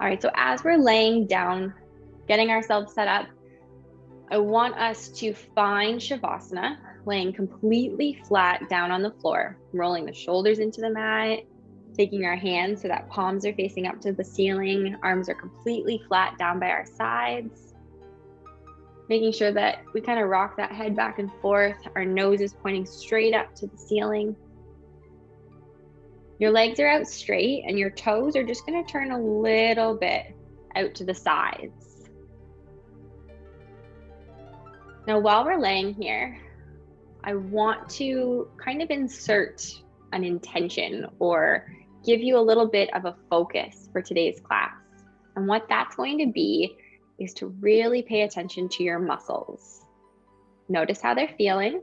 All right, so as we're laying down, getting ourselves set up, I want us to find Shavasana, laying completely flat down on the floor, rolling the shoulders into the mat, taking our hands so that palms are facing up to the ceiling, arms are completely flat down by our sides, making sure that we kind of rock that head back and forth, our nose is pointing straight up to the ceiling. Your legs are out straight and your toes are just going to turn a little bit out to the sides. Now, while we're laying here, I want to kind of insert an intention or give you a little bit of a focus for today's class. And what that's going to be is to really pay attention to your muscles. Notice how they're feeling.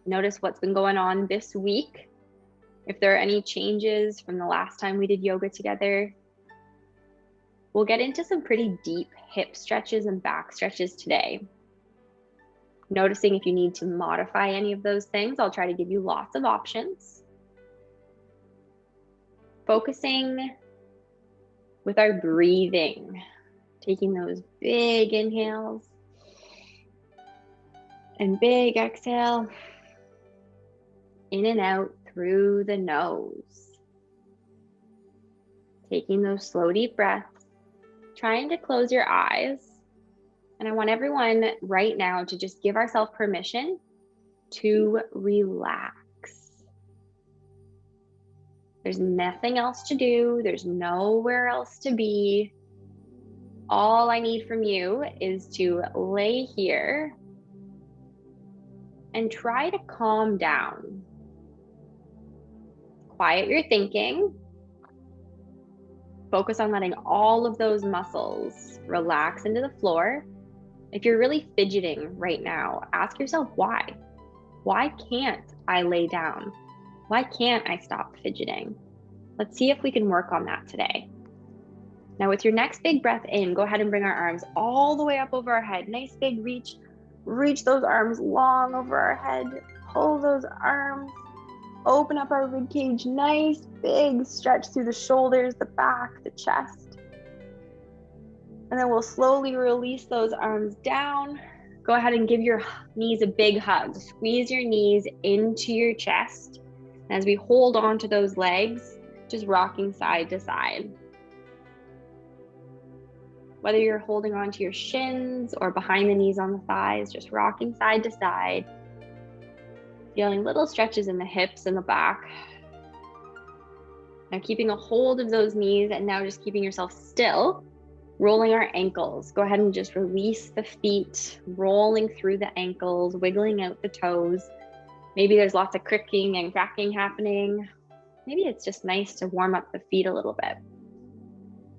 Notice what's been going on this week. If there are any changes from the last time we did yoga together. We'll get into some pretty deep hip stretches and back stretches today. Noticing if you need to modify any of those things, I'll try to give you lots of options. Focusing with our breathing, taking those big inhales and big exhale, in and out through the nose. Taking those slow, deep breaths, trying to close your eyes. And I want everyone right now to just give ourselves permission to relax. There's nothing else to do. There's nowhere else to be. All I need from you is to lay here and try to calm down. Quiet your thinking. Focus on letting all of those muscles relax into the floor. If you're really fidgeting right now, ask yourself why. Why can't I lay down? Why can't I stop fidgeting? Let's see if we can work on that today. Now with your next big breath in, go ahead and bring our arms all the way up over our head. Nice big reach. Reach those arms long over our head. Pull those arms. Open up our rib cage. Nice big stretch through the shoulders, the back, the chest. And then we'll slowly release those arms down. Go ahead and give your knees a big hug. Squeeze your knees into your chest. And as we hold on to those legs, just rocking side to side. Whether you're holding on to your shins or behind the knees on the thighs, just rocking side to side. Feeling little stretches in the hips and the back. Now keeping a hold of those knees and now just keeping yourself still. Rolling our ankles. Go ahead and just release the feet, rolling through the ankles, wiggling out the toes. Maybe there's lots of cricking and cracking happening. Maybe it's just nice to warm up the feet a little bit.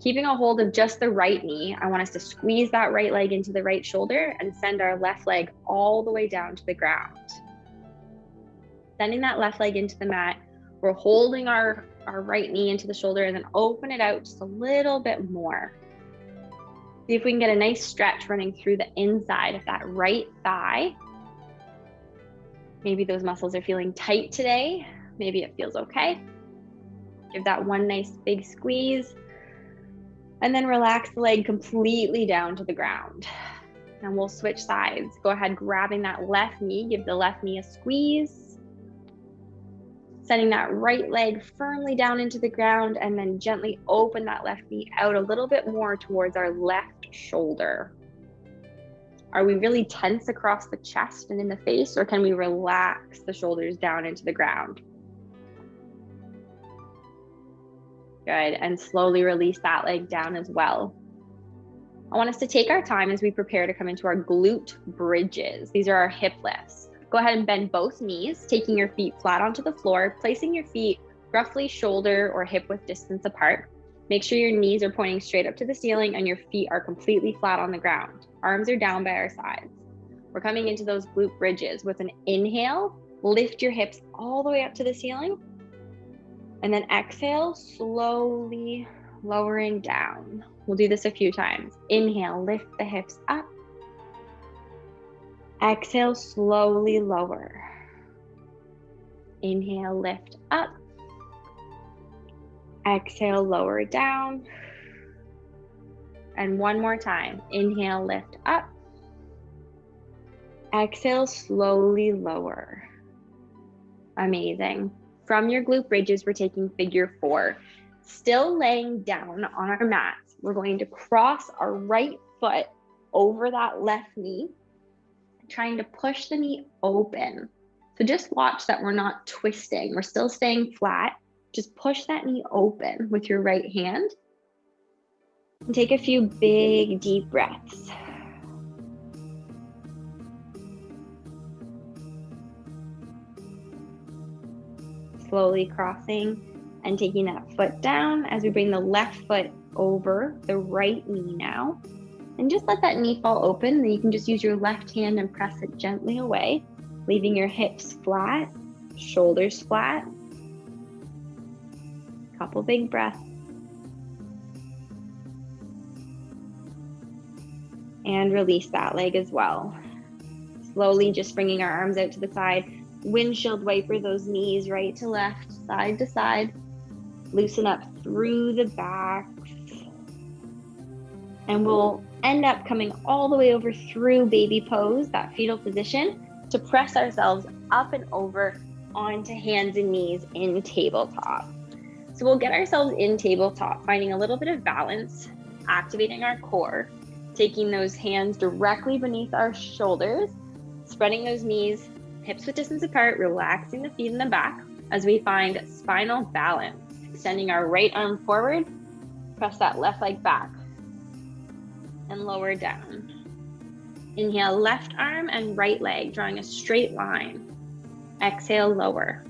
Keeping a hold of just the right knee, I want us to squeeze that right leg into the right shoulder and send our left leg all the way down to the ground. Sending that left leg into the mat, we're holding our right knee into the shoulder and then open it out just a little bit more. See if we can get a nice stretch running through the inside of that right thigh. Maybe those muscles are feeling tight today. Maybe it feels okay. Give that one nice big squeeze. And then relax the leg completely down to the ground. And we'll switch sides. Go ahead, grabbing that left knee. Give the left knee a squeeze. Sending that right leg firmly down into the ground and then gently open that left knee out a little bit more towards our left shoulder. Are we really tense across the chest and in the face, or can we relax the shoulders down into the ground? Good, and slowly release that leg down as well. I want us to take our time as we prepare to come into our glute bridges. These are our hip lifts. Go ahead and bend both knees, taking your feet flat onto the floor, placing your feet roughly shoulder or hip width distance apart. Make sure your knees are pointing straight up to the ceiling and your feet are completely flat on the ground. Arms are down by our sides. We're coming into those glute bridges. With an inhale, lift your hips all the way up to the ceiling. And then exhale, slowly lowering down. We'll do this a few times. Inhale, lift the hips up. Exhale, slowly lower. Inhale, lift up. Exhale, lower down. And one more time. Inhale, lift up. Exhale, slowly lower. Amazing. From your glute bridges, we're taking figure 4. Still laying down on our mats. We're going to cross our right foot over that left knee, trying to push the knee open. So just watch that we're not twisting. We're still staying flat. Just push that knee open with your right hand. And take a few big, deep breaths. Slowly crossing and taking that foot down as we bring the left foot over the right knee now. And just let that knee fall open. Then you can just use your left hand and press it gently away, leaving your hips flat, shoulders flat. Couple big breaths. And release that leg as well. Slowly just bringing our arms out to the side. Windshield wiper those knees right to left, side to side. Loosen up through the backs. And we'll end up coming all the way over through baby pose, that fetal position, to press ourselves up and over onto hands and knees in tabletop. So we'll get ourselves in tabletop, finding a little bit of balance, activating our core, taking those hands directly beneath our shoulders, spreading those knees, hips width distance apart, relaxing the feet in the back as we find spinal balance. Extending our right arm forward, press that left leg back and lower down. Inhale, left arm and right leg, drawing a straight line. Exhale, lower.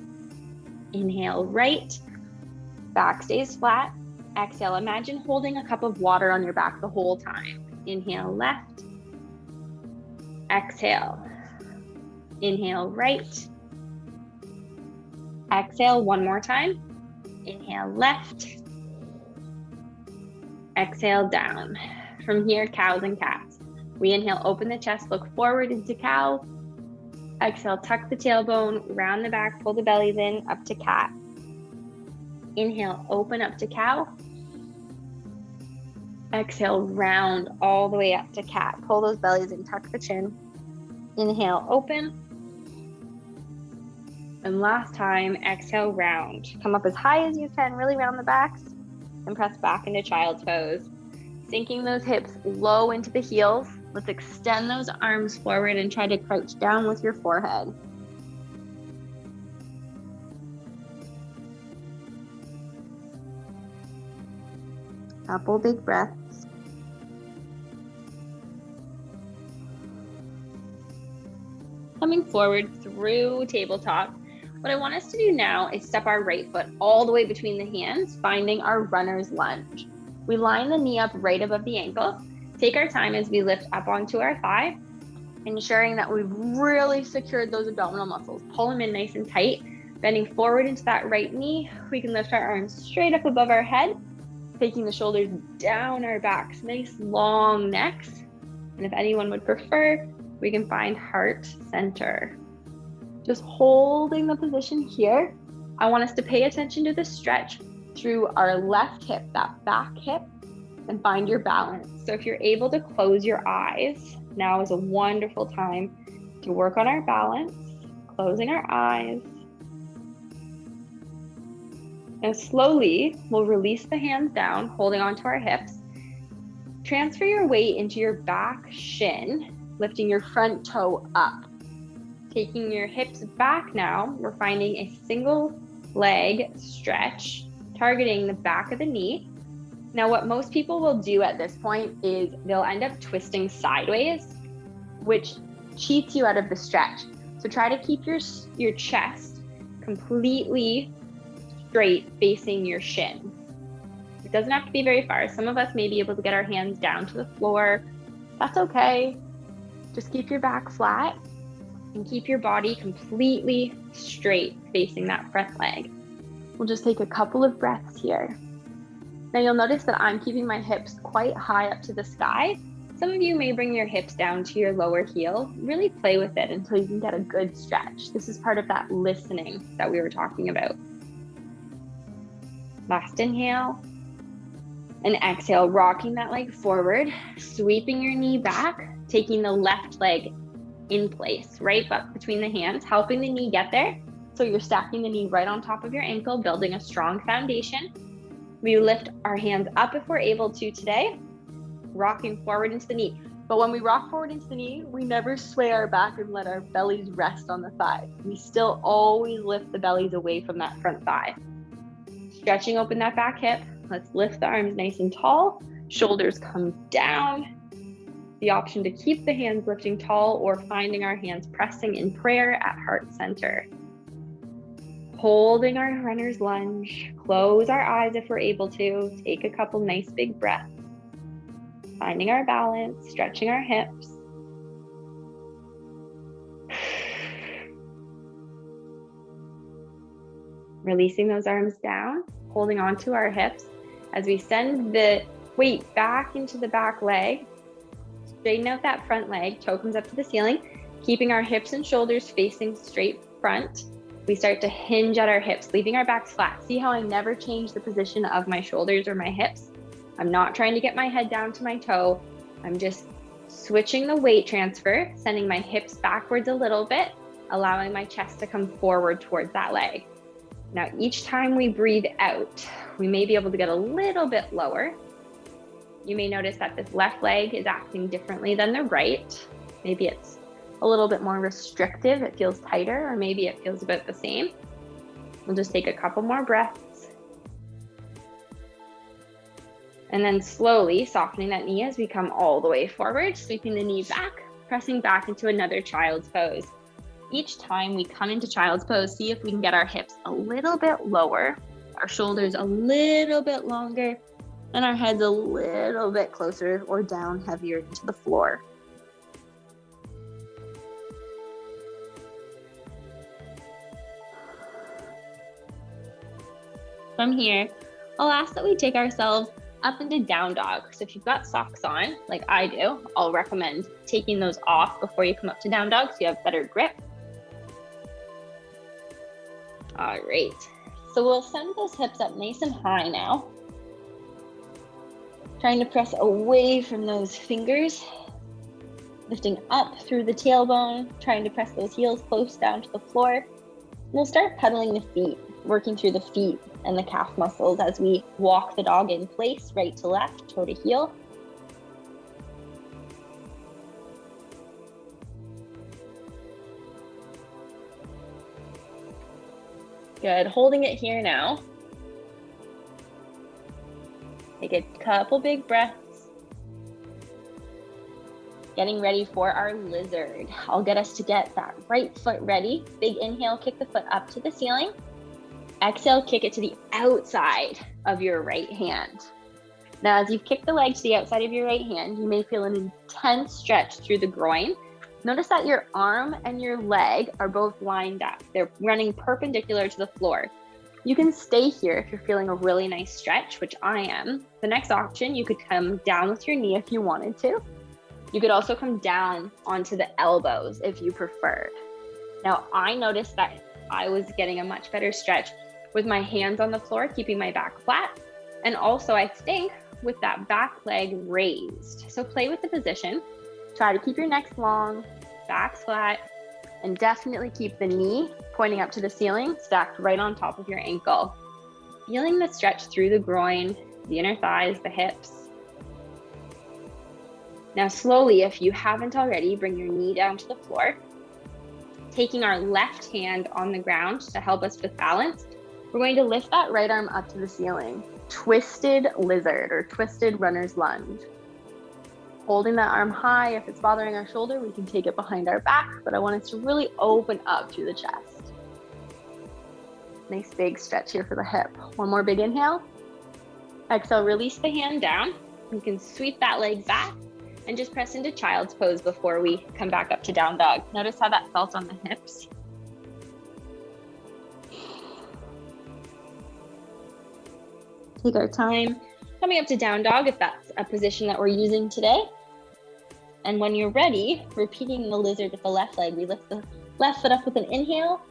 Inhale, right, back stays flat. Exhale, imagine holding a cup of water on your back the whole time. Inhale, left. Exhale. Inhale, right. Exhale, one more time. Inhale, left. Exhale, down. From here, cows and cats. We inhale, open the chest, look forward into cow. Exhale, tuck the tailbone, round the back, pull the bellies in, up to cat. Inhale, open up to cow. Exhale, round all the way up to cat. Pull those bellies in, tuck the chin. Inhale, open. And last time, exhale, round. Come up as high as you can, really round the backs, and press back into child's pose. Sinking those hips low into the heels. Let's extend those arms forward and try to crouch down with your forehead. Couple big breaths. Coming forward through tabletop. What I want us to do now is step our right foot all the way between the hands, finding our runner's lunge. We line the knee up right above the ankle. Take our time as we lift up onto our thigh, ensuring that we've really secured those abdominal muscles. Pull them in nice and tight. Bending forward into that right knee, we can lift our arms straight up above our head, taking the shoulders down our backs, nice long necks. And if anyone would prefer, we can find heart center. Just holding the position here. I want us to pay attention to the stretch through our left hip, that back hip, and find your balance. So if you're able to close your eyes, now is a wonderful time to work on our balance, closing our eyes. And slowly, we'll release the hands down, holding onto our hips. Transfer your weight into your back shin, lifting your front toe up. Taking your hips back now, we're finding a single leg stretch, targeting the back of the knee. Now, what most people will do at this point is they'll end up twisting sideways, which cheats you out of the stretch. So try to keep your chest completely straight facing your shin. It doesn't have to be very far. Some of us may be able to get our hands down to the floor. That's okay. Just keep your back flat and keep your body completely straight facing that front leg. We'll just take a couple of breaths here. Now you'll notice that I'm keeping my hips quite high up to the sky. Some of you may bring your hips down to your lower heel. Really play with it until you can get a good stretch. This is part of that listening that we were talking about. Last inhale. And exhale, rocking that leg forward, sweeping your knee back, taking the left leg in place, right up between the hands, helping the knee get there. So you're stacking the knee right on top of your ankle, building a strong foundation. We lift our hands up if we're able to today, rocking forward into the knee. But when we rock forward into the knee, we never sway our back and let our bellies rest on the thigh. We still always lift the bellies away from that front thigh. Stretching open that back hip. Let's lift the arms nice and tall. Shoulders come down. The option to keep the hands lifting tall or finding our hands pressing in prayer at heart center. Holding our runner's lunge. Close our eyes if we're able to. Take a couple nice big breaths. Finding our balance, stretching our hips. Releasing those arms down, holding onto our hips as we send the weight back into the back leg. Straighten out that front leg, toe comes up to the ceiling, keeping our hips and shoulders facing straight front. We start to hinge at our hips, leaving our backs flat. See how I never change the position of my shoulders or my hips? I'm not trying to get my head down to my toe. I'm just switching the weight transfer, sending my hips backwards a little bit, allowing my chest to come forward towards that leg. Now, each time we breathe out, we may be able to get a little bit lower. You may notice that this left leg is acting differently than the right. Maybe it's a little bit more restrictive. It feels tighter, or maybe it feels about the same. We'll just take a couple more breaths. And then slowly softening that knee as we come all the way forward, sweeping the knee back, pressing back into another child's pose. Each time we come into child's pose, see if we can get our hips a little bit lower, our shoulders a little bit longer, and our heads a little bit closer or down heavier into the floor. From here, I'll ask that we take ourselves up into down dog. So if you've got socks on, like I do, I'll recommend taking those off before you come up to down dog so you have better grip. All right, so we'll send those hips up nice and high now. Trying to press away from those fingers, lifting up through the tailbone, trying to press those heels close down to the floor. We'll start pedaling the feet, working through the feet and the calf muscles as we walk the dog in place, right to left, toe to heel. Good, holding it here now. Take a couple big breaths. Getting ready for our lizard. I'll get us to get that right foot ready. Big inhale, kick the foot up to the ceiling. Exhale, kick it to the outside of your right hand. Now, as you've kicked the leg to the outside of your right hand, you may feel an intense stretch through the groin. Notice that your arm and your leg are both lined up. They're running perpendicular to the floor. You can stay here if you're feeling a really nice stretch, which I am. The next option, you could come down with your knee if you wanted to. You could also come down onto the elbows if you preferred. Now, I noticed that I was getting a much better stretch with my hands on the floor, keeping my back flat. And also, I think, with that back leg raised. So play with the position. Try to keep your neck long, back flat, and definitely keep the knee pointing up to the ceiling, stacked right on top of your ankle. Feeling the stretch through the groin, the inner thighs, the hips. Now slowly, if you haven't already, bring your knee down to the floor. Taking our left hand on the ground to help us with balance, we're going to lift that right arm up to the ceiling. Twisted lizard or twisted runner's lunge. Holding that arm high. If it's bothering our shoulder, we can take it behind our back, but I want us to really open up through the chest. Nice big stretch here for the hip. One more big inhale. Exhale, release the hand down. You can sweep that leg back and just press into child's pose before we come back up to down dog. Notice how that felt on the hips. Take our time coming up to down dog if that's a position that we're using today. And when you're ready, repeating the lizard with the left leg, we lift the left foot up with an inhale,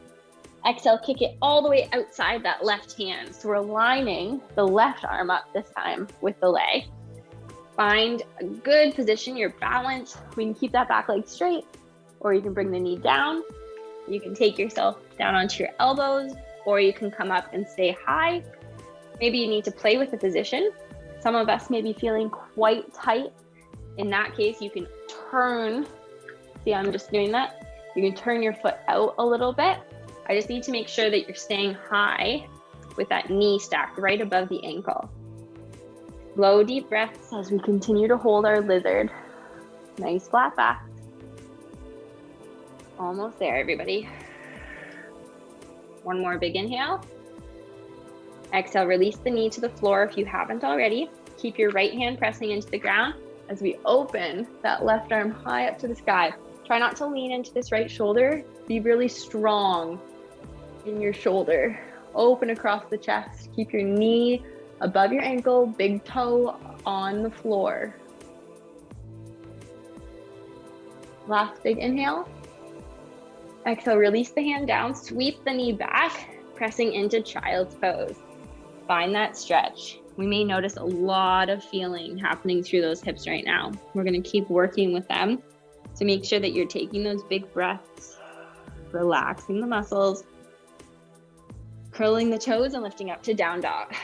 Exhale, kick it all the way outside that left hand. So we're lining the left arm up this time with the leg. Find a good position, your balance. We can keep that back leg straight, or you can bring the knee down. You can take yourself down onto your elbows, or you can come up and stay high. Maybe you need to play with the position. Some of us may be feeling quite tight. In that case, you can turn. See, I'm just doing that. You can turn your foot out a little bit. I just need to make sure that you're staying high with that knee stacked right above the ankle. Slow, deep breaths as we continue to hold our lizard. Nice flat back. Almost there, everybody. One more big inhale. Exhale, release the knee to the floor if you haven't already. Keep your right hand pressing into the ground as we open that left arm high up to the sky. Try not to lean into this right shoulder. Be really strong in your shoulder. Open across the chest. Keep your knee above your ankle, big toe on the floor. Last big inhale. Exhale, release the hand down, sweep the knee back, pressing into child's pose. Find that stretch. We may notice a lot of feeling happening through those hips right now. We're gonna keep working with them to make sure that you're taking those big breaths, relaxing the muscles, curling the toes and lifting up to down dog.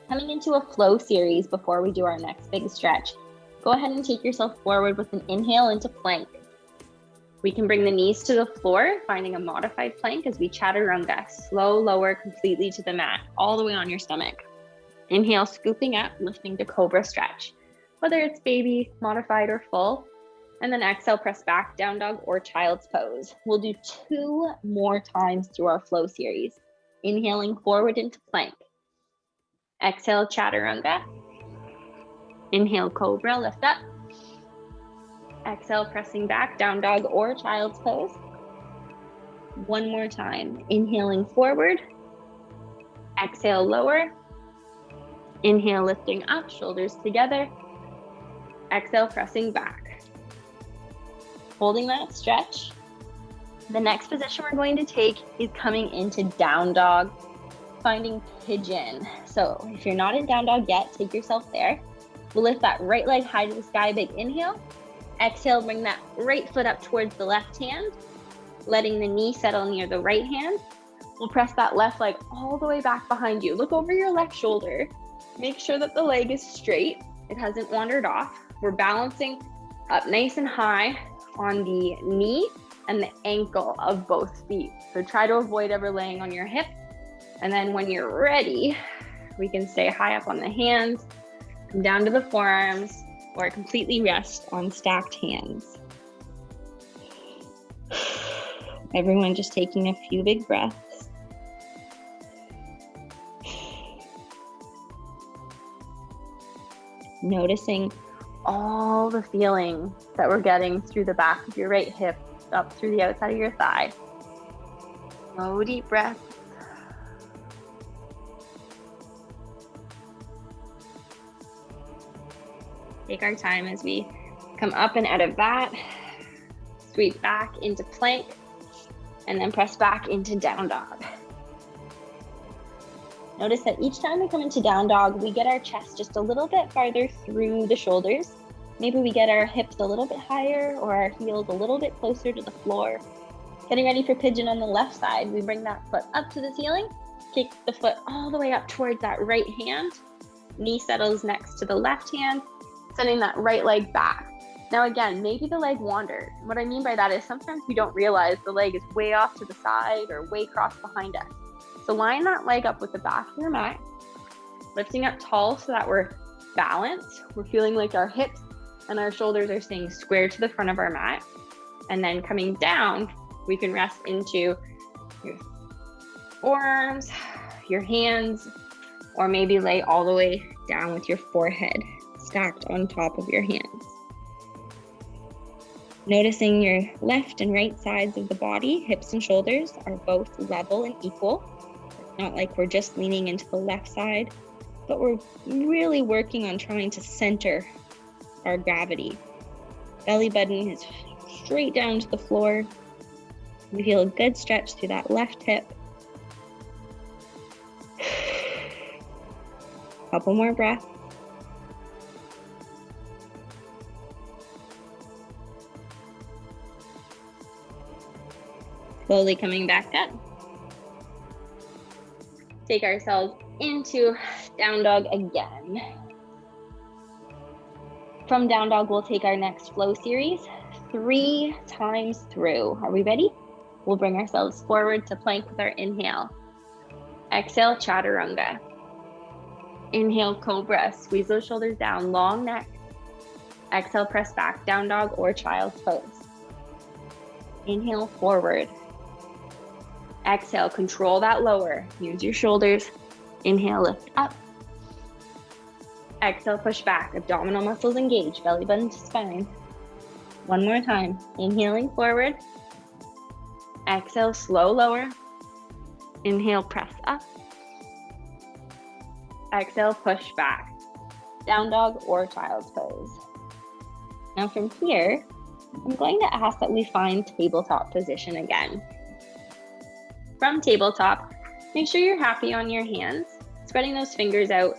Coming into a flow series before we do our next big stretch. Go ahead and take yourself forward with an inhale into plank. We can bring the knees to the floor, finding a modified plank as we chaturanga. Slow, lower completely to the mat, all the way on your stomach. Inhale, scooping up, lifting to cobra stretch. Whether it's baby, modified, or full. And then exhale, press back, down dog, or child's pose. We'll do 2 more times through our flow series. Inhaling forward into plank. Exhale, chaturanga. Inhale, cobra, lift up. Exhale, pressing back, down dog or child's pose. One more time. Inhaling forward. Exhale, lower. Inhale, lifting up, shoulders together. Exhale, pressing back. Holding that stretch. The next position we're going to take is coming into down dog, finding pigeon. So if you're not in down dog yet, take yourself there. We'll lift that right leg high to the sky, big inhale. Exhale, bring that right foot up towards the left hand, letting the knee settle near the right hand. We'll press that left leg all the way back behind you. Look over your left shoulder. Make sure that the leg is straight. It hasn't wandered off. We're balancing up nice and high on the knee and the ankle of both feet. So try to avoid ever laying on your hip. And then when you're ready, we can stay high up on the hands, come down to the forearms, or completely rest on stacked hands. Everyone just taking a few big breaths. Noticing all the feeling that we're getting through the back of your right hip, up through the outside of your thigh. Slow, deep breath. Take our time as we come up and out of that. Sweep back into plank, and then press back into down dog. Notice that each time we come into down dog, we get our chest just a little bit farther through the shoulders. Maybe we get our hips a little bit higher or our heels a little bit closer to the floor. Getting ready for pigeon on the left side, we bring that foot up to the ceiling, kick the foot all the way up towards that right hand. Knee settles next to the left hand, sending that right leg back. Now again, maybe the leg wandered. What I mean by that is sometimes we don't realize the leg is way off to the side or way crossed behind us. So line that leg up with the back of your mat, lifting up tall so that we're balanced. We're feeling like our hips and our shoulders are staying square to the front of our mat. And then coming down, we can rest into your forearms, your hands, or maybe lay all the way down with your forehead stacked on top of your hands. Noticing your left and right sides of the body, hips and shoulders are both level and equal. It's not like we're just leaning into the left side, but we're really working on trying to center our gravity. Belly button is straight down to the floor. You feel a good stretch through that left hip. Couple more breaths. Slowly coming back up. Take ourselves into down dog again. From down dog, we'll take our next flow series 3 times through. Are we ready? We'll bring ourselves forward to plank with our inhale. Exhale, chaturanga. Inhale, cobra. Squeeze those shoulders down, long neck. Exhale, press back, down dog or child's pose. Inhale, forward. Exhale, control that lower. Use your shoulders. Inhale, lift up. Exhale, push back. Abdominal muscles engage, belly button to spine. One more time. Inhaling forward. Exhale, slow lower. Inhale, press up. Exhale, push back. Down dog or child's pose. Now from here, I'm going to ask that we find tabletop position again. From tabletop, make sure you're happy on your hands, spreading those fingers out.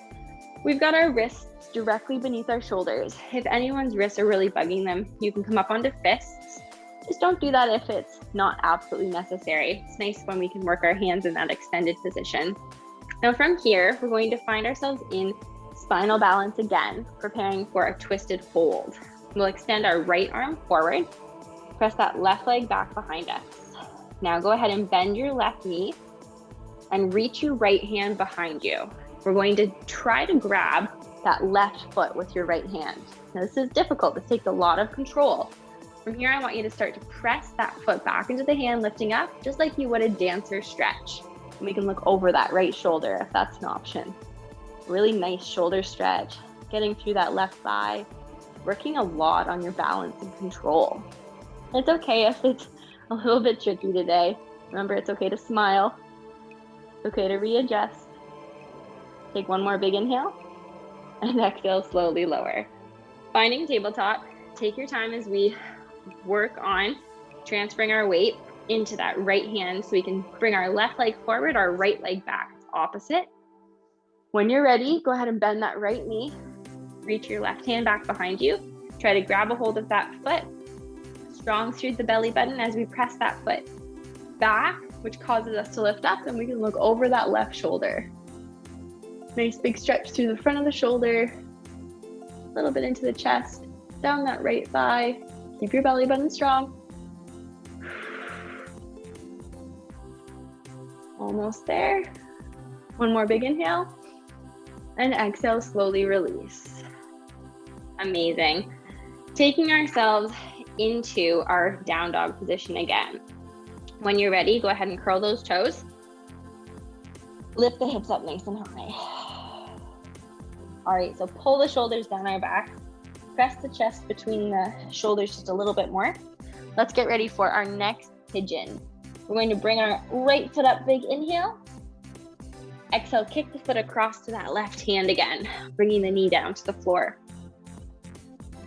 We've got our wrists directly beneath our shoulders. If anyone's wrists are really bugging them, you can come up onto fists. Just don't do that if it's not absolutely necessary. It's nice when we can work our hands in that extended position. Now from here, we're going to find ourselves in spinal balance again, preparing for a twisted hold. We'll extend our right arm forward, press that left leg back behind us. Now go ahead and bend your left knee and reach your right hand behind you. We're going to try to grab that left foot with your right hand. Now this is difficult. This takes a lot of control. From here, I want you to start to press that foot back into the hand, lifting up, just like you would a dancer stretch. And we can look over that right shoulder if that's an option. Really nice shoulder stretch, getting through that left thigh, working a lot on your balance and control. It's okay if it's a little bit tricky today. Remember, it's okay to smile. It's okay to readjust. Take one more big inhale and exhale, slowly lower. Finding tabletop, take your time as we work on transferring our weight into that right hand so we can bring our left leg forward, our right leg back. It's opposite. When you're ready, go ahead and bend that right knee. Reach your left hand back behind you. Try to grab a hold of that foot. Strong through the belly button as we press that foot back, which causes us to lift up, and we can look over that left shoulder. Nice big stretch through the front of the shoulder, a little bit into the chest, down that right thigh. Keep your belly button strong. Almost there. One more big inhale, and exhale, slowly release. Amazing. Taking ourselves into our down dog position again. When you're ready, go ahead and curl those toes. Lift the hips up nice and high. All right, so pull the shoulders down our back. Press the chest between the shoulders just a little bit more. Let's get ready for our next pigeon. We're going to bring our right foot up, big inhale. Exhale, kick the foot across to that left hand again, bringing the knee down to the floor.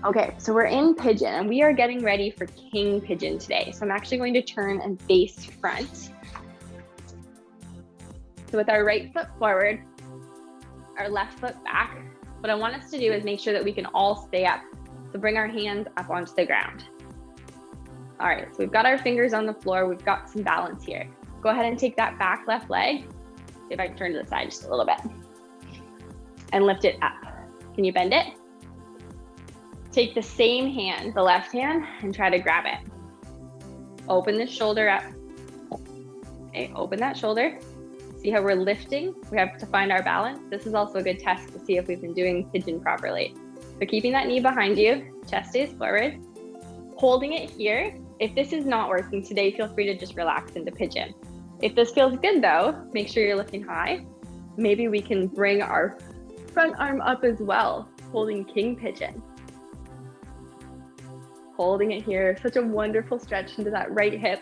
Okay, so we're in pigeon and we are getting ready for king pigeon today. So I'm actually going to turn and face front. So with our right foot forward, our left foot back, what I want us to do is make sure that we can all stay up. So bring our hands up onto the ground. All right, so we've got our fingers on the floor. We've got some balance here. Go ahead and take that back left leg. See if I can turn to the side just a little bit. And lift it up. Can you bend it? Take the same hand, the left hand, and try to grab it. Open the shoulder up. Okay, open that shoulder. See how we're lifting? We have to find our balance. This is also a good test to see if we've been doing pigeon properly. So keeping that knee behind you, chest stays forward. Holding it here. If this is not working today, feel free to just relax into pigeon. If this feels good though, make sure you're lifting high. Maybe we can bring our front arm up as well, holding king pigeon. Holding it here, such a wonderful stretch into that right hip,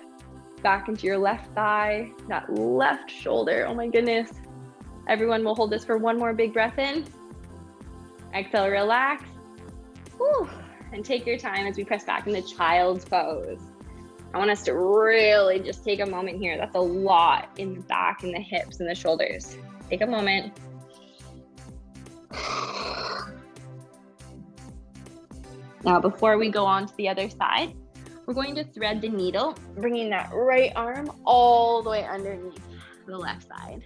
back into your left thigh, that left shoulder. Oh my goodness. Everyone will hold this for one more big breath in. Exhale, relax. Whew. And take your time as we press back into child's pose. I want us to really just take a moment here. That's a lot in the back and the hips and the shoulders. Take a moment. Now, before we go on to the other side, we're going to thread the needle, bringing that right arm all the way underneath the left side.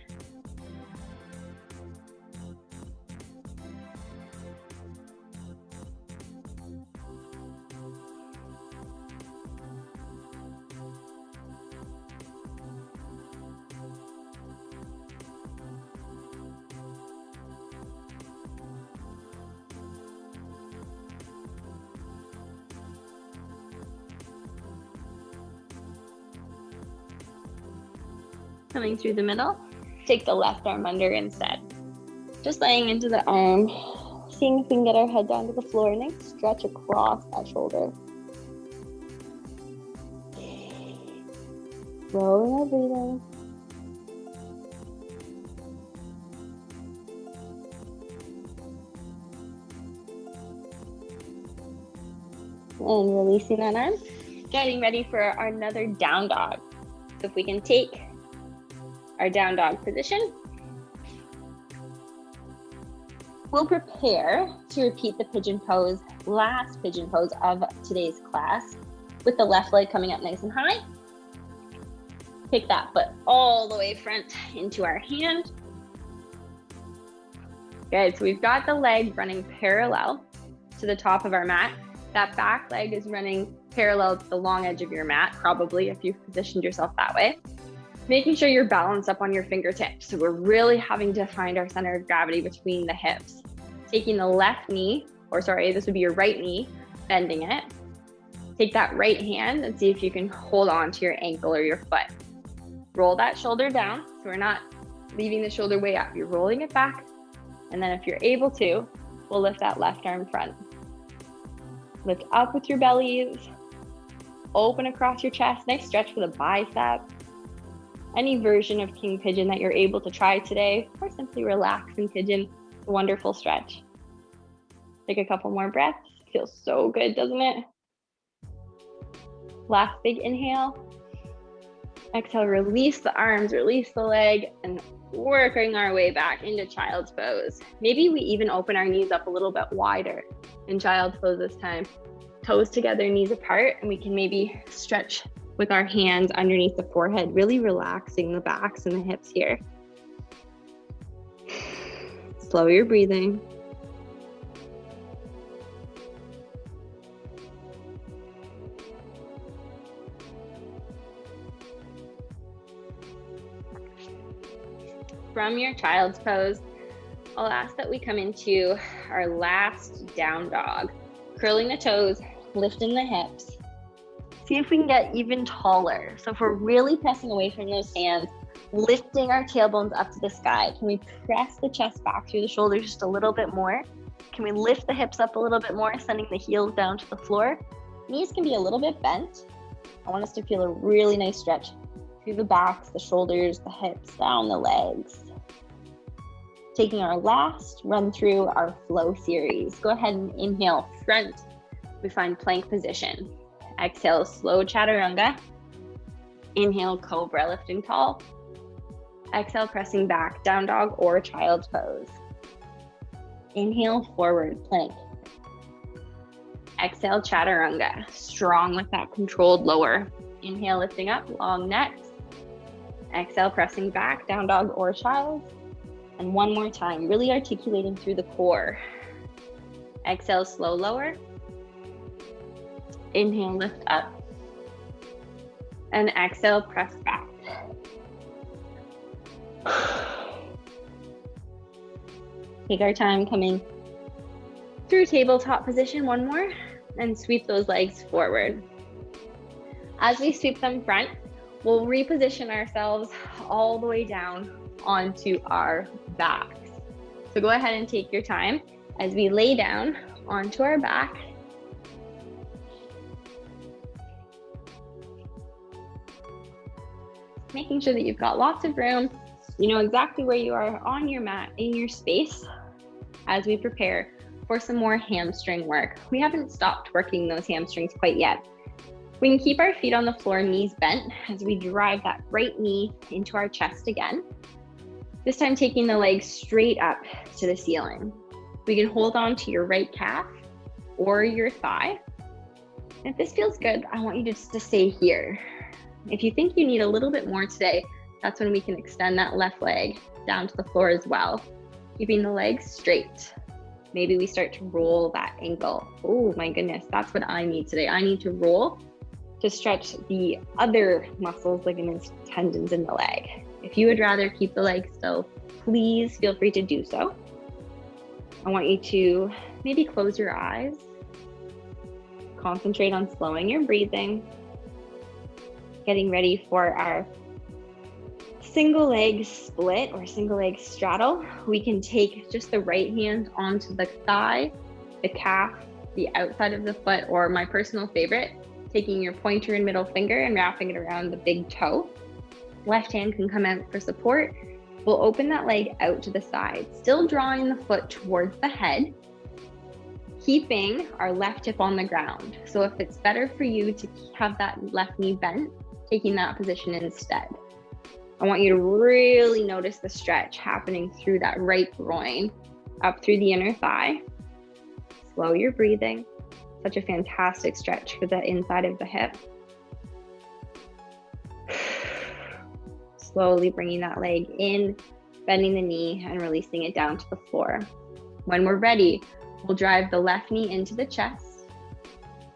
Coming through the middle, take the left arm under instead. Just laying into the arm, seeing if we can get our head down to the floor and then stretch across that shoulder. Slowing our breathing. And releasing that arm, getting ready for another down dog. So if we can take our down dog position, we'll prepare to repeat the pigeon pose, last pigeon pose of today's class, with the left leg coming up nice and high. Take that foot all the way front into our hand. Good, so we've got the leg running parallel to the top of our mat. That back leg is running parallel to the long edge of your mat, probably if you've positioned yourself that way. Making sure you're balanced up on your fingertips. So we're really having to find our center of gravity between the hips. Taking the left knee, or sorry, this would be your right knee, bending it. Take that right hand and see if you can hold on to your ankle or your foot. Roll that shoulder down, so we're not leaving the shoulder way up. You're rolling it back. And then if you're able to, we'll lift that left arm front. Lift up with your bellies. Open across your chest. Nice stretch for the bicep. Any version of King Pigeon that you're able to try today, or simply relax in Pigeon. It's a wonderful stretch. Take a couple more breaths. Feels so good, doesn't it? Last big inhale. Exhale, release the arms, release the leg, and working our way back into child's pose. Maybe we even open our knees up a little bit wider in child's pose this time. Toes together, knees apart, and we can maybe stretch with our hands underneath the forehead, really relaxing the backs and the hips here. Slow your breathing. From your child's pose, I'll ask that we come into our last down dog. Curling the toes, lifting the hips. See if we can get even taller. So if we're really pressing away from those hands, lifting our tailbones up to the sky, can we press the chest back through the shoulders just a little bit more? Can we lift the hips up a little bit more, sending the heels down to the floor? Knees can be a little bit bent. I want us to feel a really nice stretch through the backs, the shoulders, the hips, down the legs. Taking our last run through our flow series. Go ahead and inhale front. We find plank position. Exhale, slow chaturanga. Inhale, cobra, lifting tall. Exhale, pressing back, down dog or child's pose. Inhale, forward plank. Exhale, chaturanga. Strong with that controlled lower. Inhale, lifting up, long necks. Exhale, pressing back, down dog or child. And one more time, really articulating through the core. Exhale, slow lower. Inhale, lift up. And exhale, press back. Take our time coming through tabletop position, one more, and sweep those legs forward. As we sweep them front, we'll reposition ourselves all the way down onto our backs. So go ahead and take your time as we lay down onto our back. Making sure that you've got lots of room. You know exactly where you are on your mat, in your space, as we prepare for some more hamstring work. We haven't stopped working those hamstrings quite yet. We can keep our feet on the floor, knees bent, as we drive that right knee into our chest again. This time taking the legs straight up to the ceiling. We can hold on to your right calf or your thigh. If this feels good, I want you just to stay here. If you think you need a little bit more today, that's when we can extend that left leg down to the floor as well, keeping the legs straight. Maybe we start to roll that ankle. Oh my goodness, that's what I need today. I need to roll to stretch the other muscles, ligaments, tendons in the leg. If you would rather keep the leg still, please feel free to do so. I want you to maybe close your eyes, concentrate on slowing your breathing, getting ready for our single leg split or single leg straddle. We can take just the right hand onto the thigh, the calf, the outside of the foot, or my personal favorite, taking your pointer and middle finger and wrapping it around the big toe. Left hand can come out for support. We'll open that leg out to the side, still drawing the foot towards the head, keeping our left hip on the ground. So if it's better for you to have that left knee bent, taking that position instead. I want you to really notice the stretch happening through that right groin, up through the inner thigh. Slow your breathing. Such a fantastic stretch for the inside of the hip. Slowly bringing that leg in, bending the knee and releasing it down to the floor. When we're ready, we'll drive the left knee into the chest,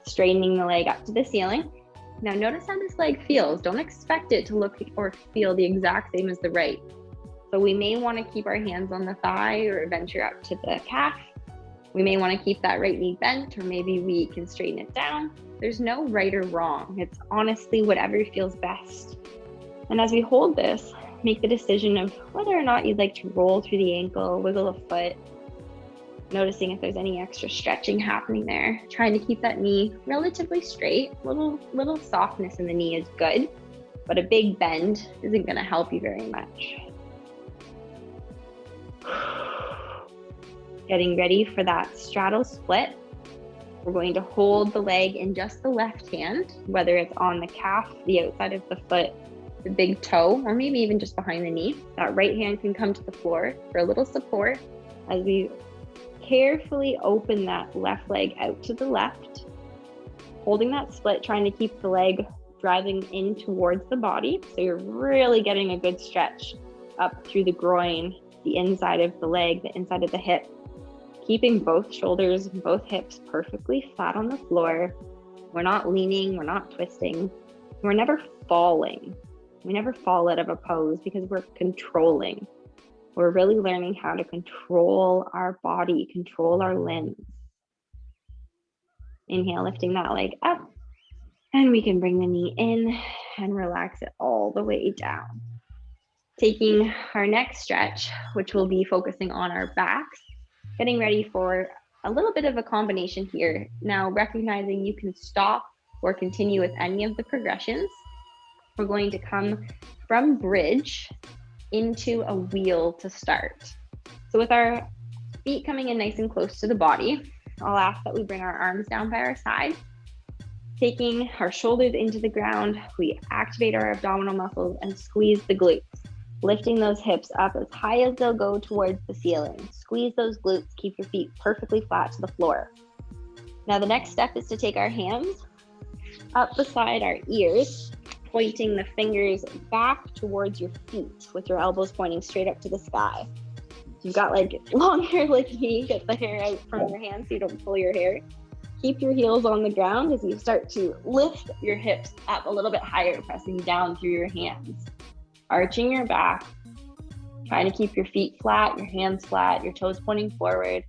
straightening the leg up to the ceiling. Now notice how this leg feels. Don't expect it to look or feel the exact same as the right. So we may want to keep our hands on the thigh or venture up to the calf. We may want to keep that right knee bent, or maybe we can straighten it down. There's no right or wrong. It's honestly whatever feels best. And as we hold this, make the decision of whether or not you'd like to roll through the ankle, wiggle a foot, noticing if there's any extra stretching happening there. Trying to keep that knee relatively straight. Little softness in the knee is good, but a big bend isn't going to help you very much. Getting ready for that straddle split. We're going to hold the leg in just the left hand, whether it's on the calf, the outside of the foot, the big toe, or maybe even just behind the knee. That right hand can come to the floor for a little support as we carefully open that left leg out to the left, holding that split, trying to keep the leg driving in towards the body. So you're really getting a good stretch up through the groin, the inside of the leg, the inside of the hip, keeping both shoulders and both hips perfectly flat on the floor. We're not leaning, we're not twisting, we're never falling. We never fall out of a pose because we're controlling. We're really learning how to control our body, control our limbs. Inhale, lifting that leg up, and we can bring the knee in and relax it all the way down. Taking our next stretch, which will be focusing on our backs, getting ready for a little bit of a combination here. Now, recognizing you can stop or continue with any of the progressions. We're going to come from bridge into a wheel to start. So with our feet coming in nice and close to the body, I'll ask that we bring our arms down by our side, taking our shoulders into the ground. We activate our abdominal muscles and squeeze the glutes, lifting those hips up as high as they'll go towards the ceiling. Squeeze those glutes, keep your feet perfectly flat to the floor. Now the next step is to take our hands up beside our ears, pointing the fingers back towards your feet with your elbows pointing straight up to the sky. You've got like long hair like me, get the hair out from your hands so you don't pull your hair. Keep your heels on the ground as you start to lift your hips up a little bit higher, pressing down through your hands. Arching your back, trying to keep your feet flat, your hands flat, your toes pointing forward.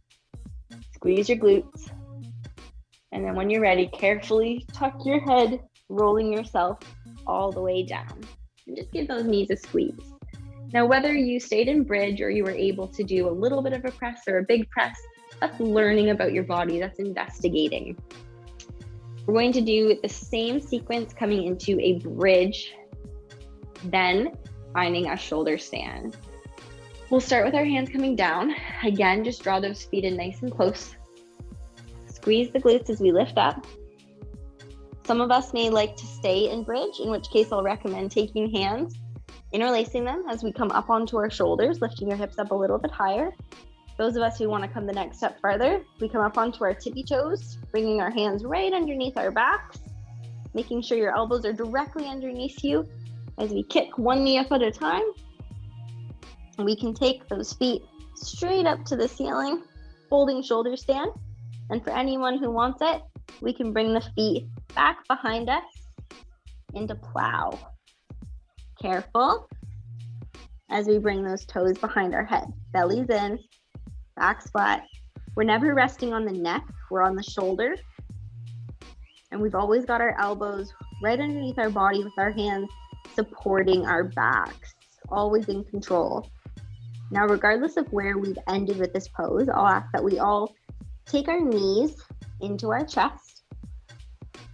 Squeeze your glutes. And then when you're ready, carefully tuck your head, rolling yourself all the way down. And just give those knees a squeeze. Now, whether you stayed in bridge or you were able to do a little bit of a press or a big press, that's learning about your body, that's investigating. We're going to do the same sequence coming into a bridge, then finding a shoulder stand. We'll start with our hands coming down. Again, just draw those feet in nice and close. Squeeze the glutes as we lift up. Some of us may like to stay in bridge, in which case I'll recommend taking hands, interlacing them as we come up onto our shoulders, lifting your hips up a little bit higher. Those of us who want to come the next step farther, we come up onto our tippy toes, bringing our hands right underneath our backs, making sure your elbows are directly underneath you as we kick one knee up at a time. And we can take those feet straight up to the ceiling, holding shoulder stand. And for anyone who wants it, we can bring the feet back behind us into plow. Careful as we bring those toes behind our head. Belly's in, back's flat. We're never resting on the neck, we're on the shoulder. And we've always got our elbows right underneath our body with our hands supporting our backs, always in control. Now, regardless of where we've ended with this pose, I'll ask that we all take our knees into our chest.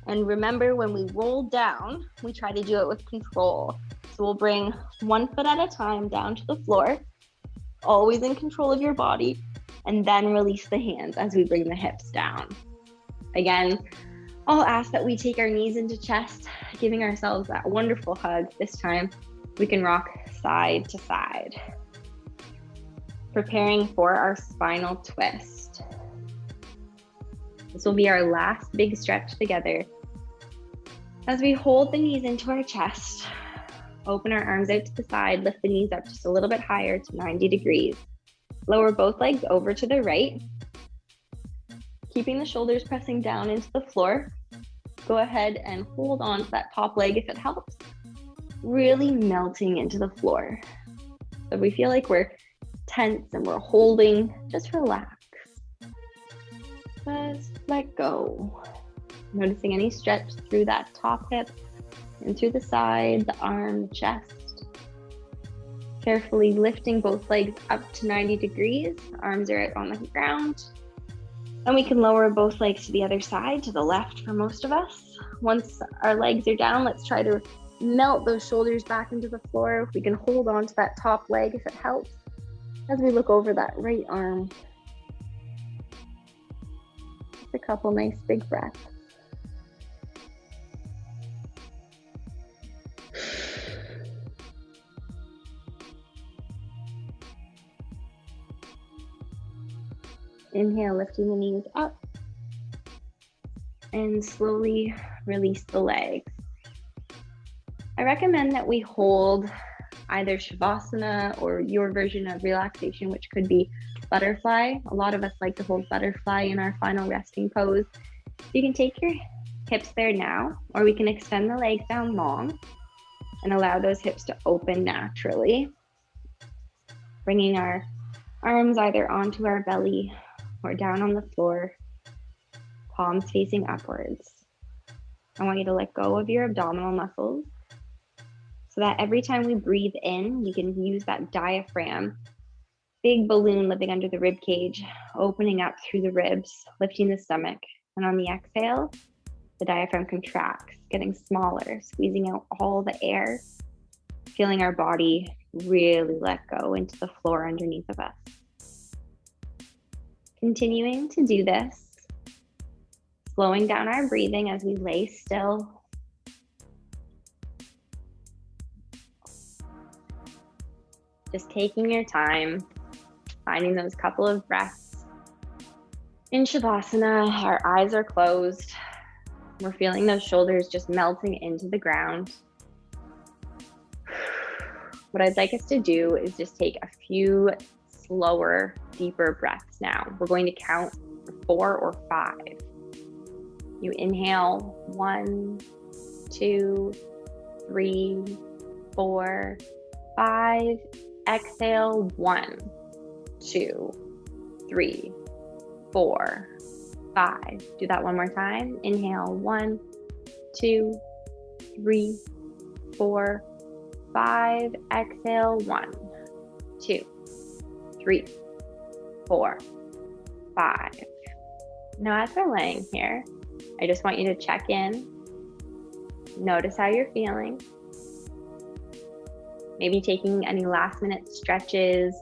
And remember, when we roll down, we try to do it with control. So we'll bring one foot at a time down to the floor, always in control of your body, and then release the hands as we bring the hips down. Again, I'll ask that we take our knees into chest, giving ourselves that wonderful hug. This time, we can rock side to side. Preparing for our spinal twist. This will be our last big stretch together. As we hold the knees into our chest, open our arms out to the side, lift the knees up just a little bit higher to 90 degrees. Lower both legs over to the right. Keeping the shoulders pressing down into the floor. Go ahead and hold on to that top leg if it helps. Really melting into the floor. So if we feel like we're tense and we're holding, just relax. Just let go. Noticing any stretch through that top hip and through the side, the arm, the chest. Carefully lifting both legs up to 90 degrees. Arms are out on the ground. And we can lower both legs to the other side, to the left for most of us. Once our legs are down, let's try to melt those shoulders back into the floor. We can hold on to that top leg if it helps, as we look over that right arm. Just a couple nice big breaths. Inhale, lifting the knees up, and slowly release the legs. I recommend that we hold either Shavasana or your version of relaxation, which could be butterfly. A lot of us like to hold butterfly in our final resting pose. You can take your hips there now, or we can extend the legs down long and allow those hips to open naturally. Bringing our arms either onto our belly or down on the floor, palms facing upwards. I want you to let go of your abdominal muscles so that every time we breathe in, we can use that diaphragm, big balloon living under the rib cage, opening up through the ribs, lifting the stomach. And on the exhale, the diaphragm contracts, getting smaller, squeezing out all the air, feeling our body really let go into the floor underneath of us. Continuing to do this, slowing down our breathing as we lay still. Just taking your time, finding those couple of breaths. In Shavasana, our eyes are closed. We're feeling those shoulders just melting into the ground. What I'd like us to do is just take a few slower, deeper breaths now. We're going to count 4 or 5. You inhale 1, 2, 3, 4, 5. Exhale 1, 2, 3, 4, 5. Do that one more time. Inhale 1, 2, 3, 4, 5. Exhale 1, 2, 3, 4, 5. Now, as we're laying here, I just want you to check in. Notice how you're feeling. Maybe taking any last minute stretches,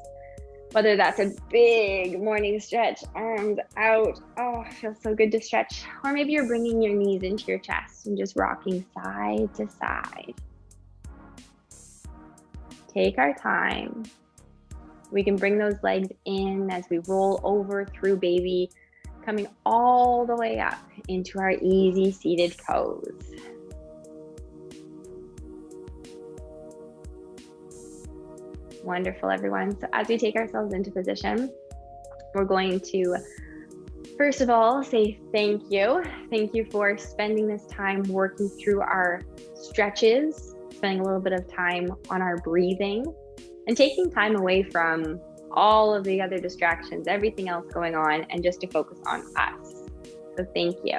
Whether that's a big morning stretch, arms out, oh, it feels so good to stretch. Or maybe you're bringing your knees into your chest and just rocking side to side. Take our time. We can bring those legs in as we roll over through baby, coming all the way up into our easy seated pose. Wonderful, everyone. So as we take ourselves into position, we're going to, first of all, say thank you. Thank you for spending this time working through our stretches, spending a little bit of time on our breathing, and taking time away from all of the other distractions, everything else going on, and just to focus on us. So thank you.